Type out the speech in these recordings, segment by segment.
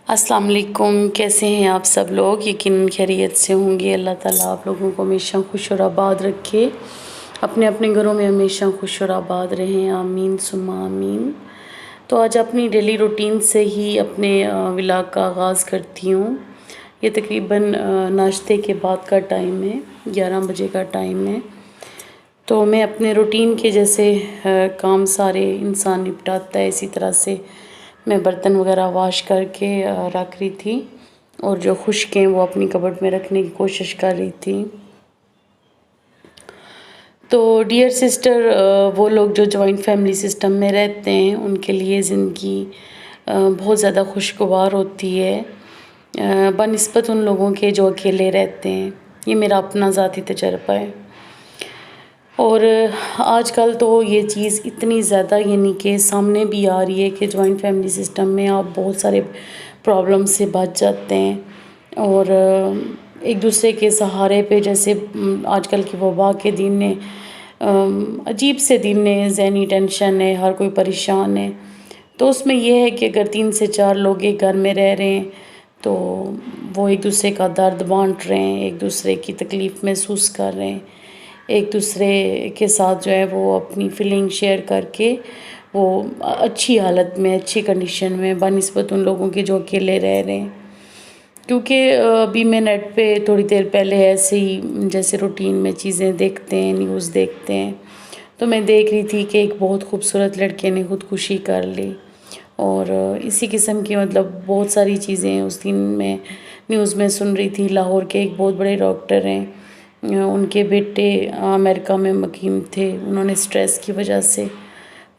السلام علیکم، کیسے ہیں آپ سب لوگ؟ یقیناً خیریت سے ہوں گے۔ اللہ تعالیٰ آپ لوگوں کو ہمیشہ خوش اور آباد رکھے، اپنے اپنے گھروں میں ہمیشہ خوش اور آباد رہیں، آمین ثم آمین۔ تو آج اپنی ڈیلی روٹین سے ہی اپنے ولاگ کا آغاز کرتی ہوں۔ یہ تقریباً ناشتے کے بعد کا ٹائم ہے، 11 بجے کا ٹائم ہے۔ تو میں اپنے روٹین کے جیسے کام سارے انسان نپٹاتا ہے، اسی طرح سے میں برتن وغیرہ واش کر کے رکھ رہی تھی، اور جو خشک ہیں وہ اپنی کبڈ میں رکھنے کی کوشش کر رہی تھی۔ تو ڈیئر سسٹر، وہ لوگ جو جوائنٹ فیملی سسٹم میں رہتے ہیں ان کے لیے زندگی بہت زیادہ خوشگوار ہوتی ہے بنسبت ان لوگوں کے جو اکیلے رہتے ہیں۔ یہ میرا اپنا ذاتی تجربہ ہے، اور آج کل تو یہ چیز اتنی زیادہ یعنی کہ سامنے بھی آ رہی ہے کہ جوائنٹ فیملی سسٹم میں آپ بہت سارے پرابلم سے بچ جاتے ہیں، اور ایک دوسرے کے سہارے پہ، جیسے آج کل کی وبا کے دن نے، عجیب سے دن نے، ذہنی ٹینشن ہے، ہر کوئی پریشان ہے۔ تو اس میں یہ ہے کہ اگر 3 سے 4 لوگ ایک گھر میں رہ رہے ہیں تو وہ ایک دوسرے کا درد بانٹ رہے ہیں، ایک دوسرے کی تکلیف محسوس کر رہے ہیں، ایک دوسرے کے ساتھ جو ہے وہ اپنی فیلنگ شیئر کر کے وہ اچھی حالت میں، اچھی کنڈیشن میں بنسبت ان لوگوں کے جو اکیلے رہ رہے ہیں۔ کیونکہ ابھی میں نیٹ پہ تھوڑی دیر پہلے ایسے ہی جیسے روٹین میں چیزیں دیکھتے ہیں، نیوز دیکھتے ہیں، تو میں دیکھ رہی تھی کہ ایک بہت خوبصورت لڑکے نے خودکشی کر لی، اور اسی قسم کی مطلب بہت ساری چیزیں اس دن میں نیوز میں سن رہی تھی۔ لاہور کے ایک بہت بڑے ڈاکٹر ہیں، ان کے بیٹے امریکہ میں مقیم تھے، انہوں نے سٹریس کی وجہ سے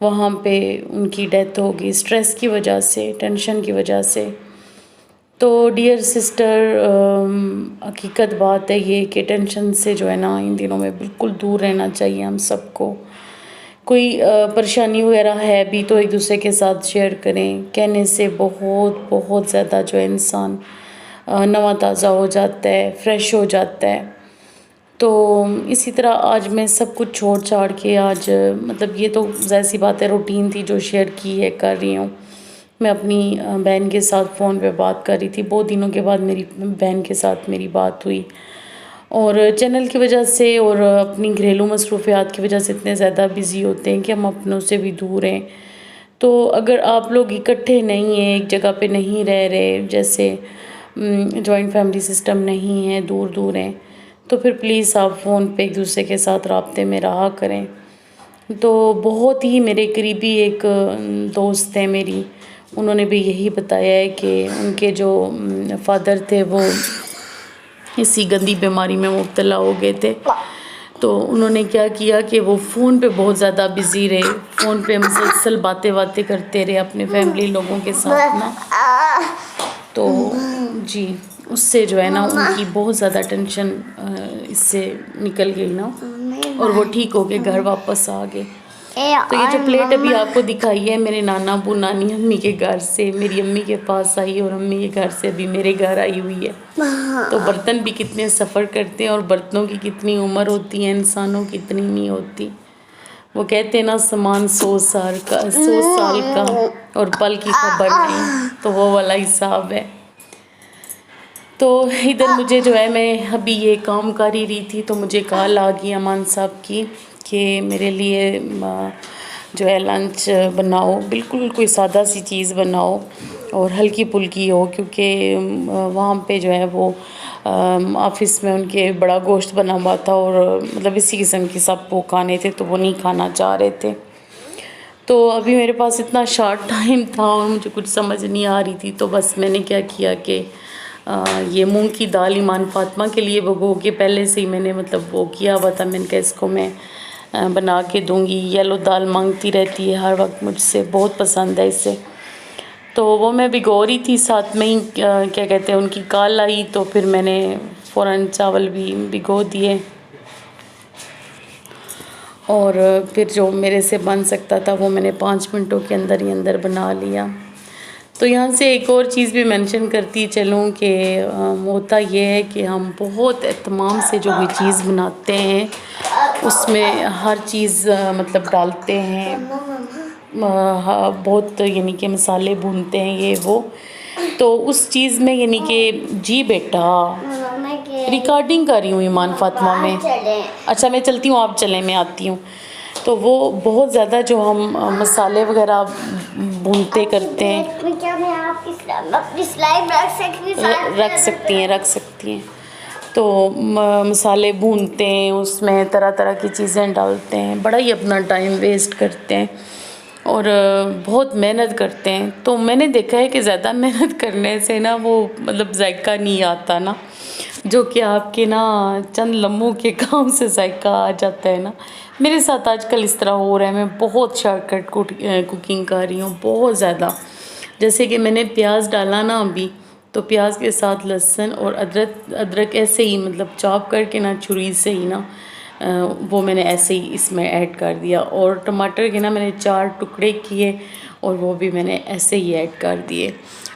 وہاں پہ ان کی ڈیتھ ہو گئی، سٹریس کی وجہ سے، ٹینشن کی وجہ سے۔ تو ڈیئر سسٹر، حقیقت بات ہے یہ کہ ٹینشن سے جو ہے نا ان دنوں میں بالکل دور رہنا چاہیے ہم سب کو۔ کوئی پریشانی وغیرہ ہے بھی تو ایک دوسرے کے ساتھ شیئر کریں، کہنے سے بہت بہت زیادہ جو ہے انسان نواں تازہ ہو جاتا ہے، فریش ہو جاتا ہے۔ تو اسی طرح آج میں سب کچھ چھوڑ چھاڑ کے آج مطلب یہ تو ظاہر سی بات ہے، روٹین تھی جو شیئر کی ہے، کر رہی ہوں۔ میں اپنی بہن کے ساتھ فون پہ بات کر رہی تھی، بہت دنوں کے بعد میری بہن کے ساتھ میری بات ہوئی، اور چینل کی وجہ سے اور اپنی گھریلو مصروفیات کی وجہ سے اتنے زیادہ بزی ہوتے ہیں کہ ہم اپنوں سے بھی دور ہیں۔ تو اگر آپ لوگ اکٹھے نہیں ہیں، ایک جگہ پہ نہیں رہ رہے، جیسے جوائنٹ فیملی سسٹم نہیں ہے، دور دور ہیں، تو پھر پلیز آپ فون پہ ایک دوسرے کے ساتھ رابطے میں رہا کریں۔ تو بہت ہی میرے قریبی ایک دوست ہیں میری، انہوں نے بھی یہی بتایا ہے کہ ان کے جو فادر تھے وہ اسی گندی بیماری میں مبتلا ہو گئے تھے۔ تو انہوں نے کیا کیا کہ وہ فون پہ بہت زیادہ بزی رہے، فون پہ مسلسل باتیں کرتے رہے اپنے فیملی لوگوں کے ساتھ نا۔ تو جی، اس سے جو ہے نا ان کی بہت زیادہ ٹینشن اس سے نکل گئی نا، اور وہ ٹھیک ہو کے گھر واپس آ گئے۔ تو یہ جو پلیٹ ابھی آپ کو دکھائی ہے میرے نانا ابو نانی امی کے گھر سے میری امی کے پاس آئی، اور امی کے گھر سے ابھی میرے گھر آئی ہوئی ہے۔ تو برتن بھی کتنے سفر کرتے ہیں، اور برتنوں کی کتنی عمر ہوتی ہے، انسانوں کی اتنی نہیں ہوتی۔ وہ کہتے ہیں نا سامان 100 سال کا اور پل کی خبر نہیں، تو وہ والا حساب ہے۔ تو ادھر مجھے جو ہے، میں ابھی یہ کام کر ہی رہی تھی تو مجھے کال آ گئی امان صاحب کی کہ میرے لیے جو ہے لنچ بناؤ، بالکل کوئی سادہ سی چیز بناؤ اور ہلکی پھلکی ہو، کیونکہ وہاں پہ جو ہے وہ آفس میں ان کے بڑا گوشت بنا ہوا تھا، اور مطلب اسی قسم کی سب وہ کھانے تھے تو وہ نہیں کھانا چاہ رہے تھے۔ تو ابھی میرے پاس اتنا شارٹ ٹائم تھا اور مجھے کچھ سمجھ نہیں آ رہی تھی، تو بس میں نے کیا کیا کہ یہ مونگ کی دال ایمان فاطمہ کے لیے بھگو کے پہلے سے ہی میں نے مطلب وہ کیا ہوا تھا، میں نے کہا اس کو میں بنا کے دوں گی۔ یلو دال مانگتی رہتی ہے ہر وقت مجھ سے، بہت پسند ہے اسے۔ تو وہ میں بھگو رہی تھی، ساتھ میں ہی کیا کہتے ہیں ان کی کال آئی، تو پھر میں نے فوراً چاول بھی بھگو دیے، اور پھر جو میرے سے بن سکتا تھا وہ میں نے 5 منٹوں کے اندر ہی اندر بنا لیا۔ تو یہاں سے ایک اور چیز بھی مینشن کرتی چلوں کہ ہوتا یہ ہے کہ ہم بہت اہتمام سے جو بھی چیز بناتے ہیں اس میں ہر چیز مطلب ڈالتے ہیں، بہت یعنی کہ مسالے بھونتے ہیں یہ وہ، تو اس چیز میں یعنی کہ جی بیٹا ریکارڈنگ کر رہی ہوں ایمان فاطمہ میں. اچھا میں چلتی ہوں, آپ چلیں, میں آتی ہوں. تو وہ بہت زیادہ جو ہم مسالے وغیرہ بھونتے کرتے ہیں, رکھ سکتی ہیں. تو مسالے بھونتے ہیں, اس میں طرح طرح کی چیزیں ڈالتے ہیں, بڑا ہی اپنا ٹائم ویسٹ کرتے ہیں اور بہت محنت کرتے ہیں. تو میں نے دیکھا ہے کہ زیادہ محنت کرنے سے نا وہ مطلب ذائقہ نہیں آتا نا, جو کہ آپ کے نا چند لمحوں کے کام سے ذائقہ آ جاتا ہے نا. میرے ساتھ آج کل اس طرح ہو رہا ہے, میں بہت شارٹ کٹ کوکنگ کر رہی ہوں, بہت زیادہ. جیسے کہ میں نے پیاز ڈالا نا ابھی, تو پیاز کے ساتھ لہسن اور ادرک ایسے ہی مطلب چاپ کر کے نا چھری سے ہی نا وہ میں نے ایسے ہی اس میں ایڈ کر دیا. اور ٹماٹر کے نا میں نے 4 ٹکڑے کیے اور وہ بھی میں نے ایسے ہی ایڈ کر دیے.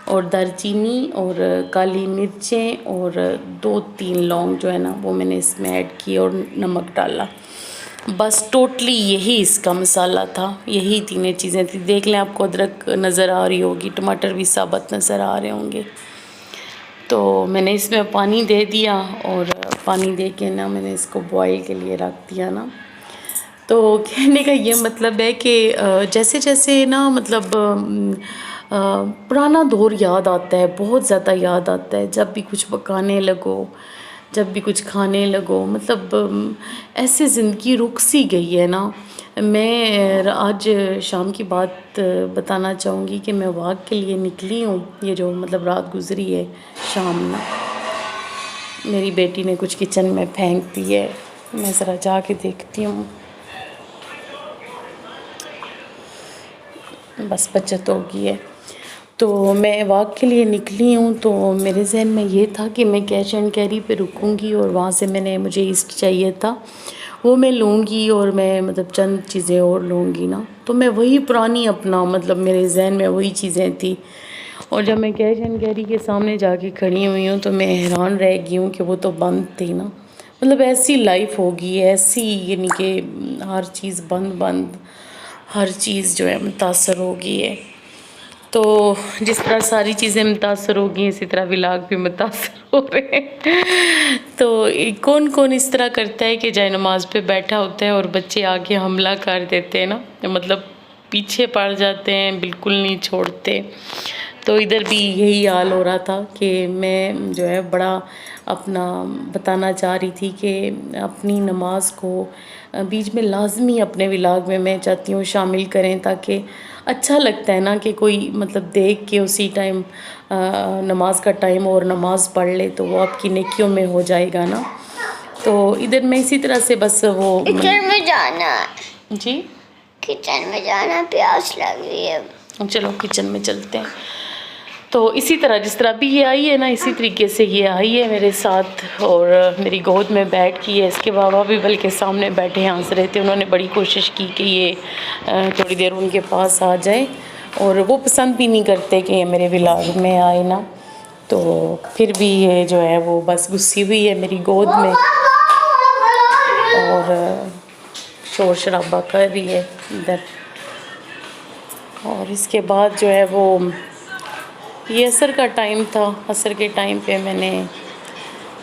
اور دار چینی اور کالی مرچیں اور 2-3 لونگ جو ہے نا وہ میں نے اس میں ایڈ کیے اور نمک ڈالا. بس ٹوٹلی یہی اس کا مسالہ تھا, یہی 3 چیزیں تھیں. دیکھ لیں, آپ کو ادرک نظر آ رہی ہوگی, ٹماٹر بھی ثابت نظر آ رہے ہوں گے. تو میں نے اس میں پانی دے دیا اور پانی دے کے نا میں نے اس کو بوائل کے لیے رکھ دیا نا. تو کہنے کا یہ مطلب ہے کہ جیسے جیسے نا مطلب پرانا دور یاد آتا ہے, بہت زیادہ یاد آتا ہے. جب بھی کچھ پکانے لگو, جب بھی کچھ کھانے لگو, مطلب ایسے زندگی رک سی گئی ہے نا. میں آج شام کی بات بتانا چاہوں گی کہ میں واک کے لیے نکلی ہوں. یہ جو مطلب رات گزری ہے شام نا, میری بیٹی نے کچھ کچن میں پھینک دی ہے, میں ذرا جا کے دیکھتی ہوں. بس بچت ہو گئی ہے. تو میں واک کے لیے نکلی ہوں, تو میرے ذہن میں یہ تھا کہ میں کیش اینڈ کیری پہ رکوں گی اور وہاں سے مجھے ایسٹ چاہیے تھا, وہ میں لوں گی اور میں مطلب چند چیزیں اور لوں گی نا. تو میں وہی پرانی اپنا مطلب میرے ذہن میں وہی چیزیں تھیں. اور جب میں کیش اینڈ کیری کے سامنے جا کے کھڑی ہوئی ہوں تو میں حیران رہ گئی ہوں کہ وہ تو بند تھی نا. مطلب ایسی لائف ہوگی, ایسی یعنی کہ ہر چیز بند, ہر چیز جو ہے متاثر ہو گئی ہے. تو جس طرح ساری چیزیں متاثر ہو گئی, اسی طرح ولاگ بھی متاثر ہو رہے ہیں. تو کون کون اس طرح کرتا ہے کہ جائے نماز پہ بیٹھا ہوتا ہے اور بچے آ کے حملہ کر دیتے ہیں نا, مطلب پیچھے پڑ جاتے ہیں, بالکل نہیں چھوڑتے. تو ادھر بھی یہی حال ہو رہا تھا کہ میں جو ہے بڑا اپنا بتانا چاہ رہی تھی کہ اپنی نماز کو بیچ میں لازمی اپنے ولاگ میں چاہتی ہوں شامل کریں, تاکہ اچھا لگتا ہے نا کہ کوئی مطلب دیکھ کے اسی ٹائم نماز کا ٹائم اور نماز پڑھ لے, تو وہ آپ کی نیکیوں میں ہو جائے گا نا. تو ادھر میں اسی طرح سے بس وہ کچن میں جانا, جی کچن میں جانا, پیاس لگ رہی ہے. چلو کچن میں چلتے ہیں. تو اسی طرح جس طرح بھی یہ آئی ہے نا, اسی طریقے سے یہ آئی ہے میرے ساتھ اور میری گود میں بیٹھ کی ہے. اس کے بابا بھی بلکہ سامنے بیٹھے ہنس رہے تھے, انہوں نے بڑی کوشش کی کہ یہ تھوڑی دیر ان کے پاس آ جائے, اور وہ پسند بھی نہیں کرتے کہ یہ میرے ولاگ میں آئے نا. تو پھر بھی یہ جو ہے وہ بس گھسی ہوئی ہے میری گود میں اور شور شرابہ کر رہی ہے ادھر. اور اس کے بعد جو ہے وہ یہ عصر کا ٹائم تھا. عصر کے ٹائم پہ میں نے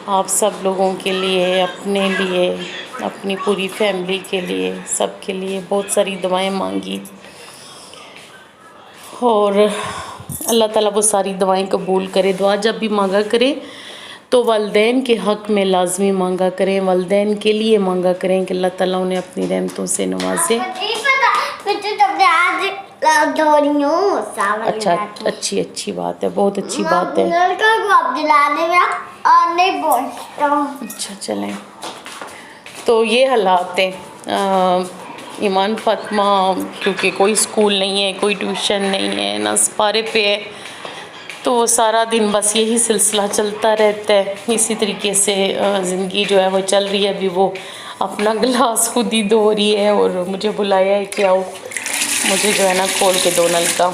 آپ سب لوگوں کے لیے, اپنے لیے, اپنی پوری فیملی کے لیے, سب کے لیے بہت ساری دعائیں مانگی. اور اللہ تعالیٰ وہ ساری دعائیں قبول کرے. دعا جب بھی مانگا کرے تو والدین کے حق میں لازمی مانگا کریں, والدین کے لیے مانگا کریں کہ اللہ تعالیٰ انہیں اپنی رحمتوں سے نوازے. اچھا, اچھی بات ہے, بہت اچھی بات ہے. اچھا چلیں. تو یہ حالات ہیں. ایمان فاطمہ کیونکہ کوئی اسکول نہیں ہے, کوئی ٹیوشن نہیں ہے, نہ سپارے پہ ہے, تو سارا دن بس یہی سلسلہ چلتا رہتا ہے. اسی طریقے سے زندگی جو ہے وہ چل رہی ہے. ابھی وہ اپنا گلاس خود ہی دھو رہی ہے اور مجھے بلایا ہے کہ آؤ مجھے جو ہے نا کھول کے دو نل کا.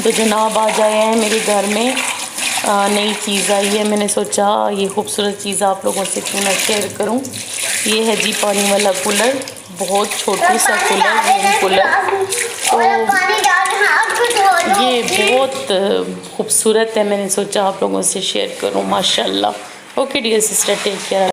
تو جناب آ جائے ہیں میرے گھر میں, نئی چیز آئی ہے, میں نے سوچا یہ خوبصورت چیز آپ لوگوں سے کیوں نہ شیئر کروں. یہ ہے جی پانی والا کولر, بہت چھوٹی سا کولر, گرین کولر. تو یہ بہت خوبصورت ہے، میں نے سوچا آپ لوگوں سے شیئر کروں. ماشاء اللہ. Okay dear sister, take care.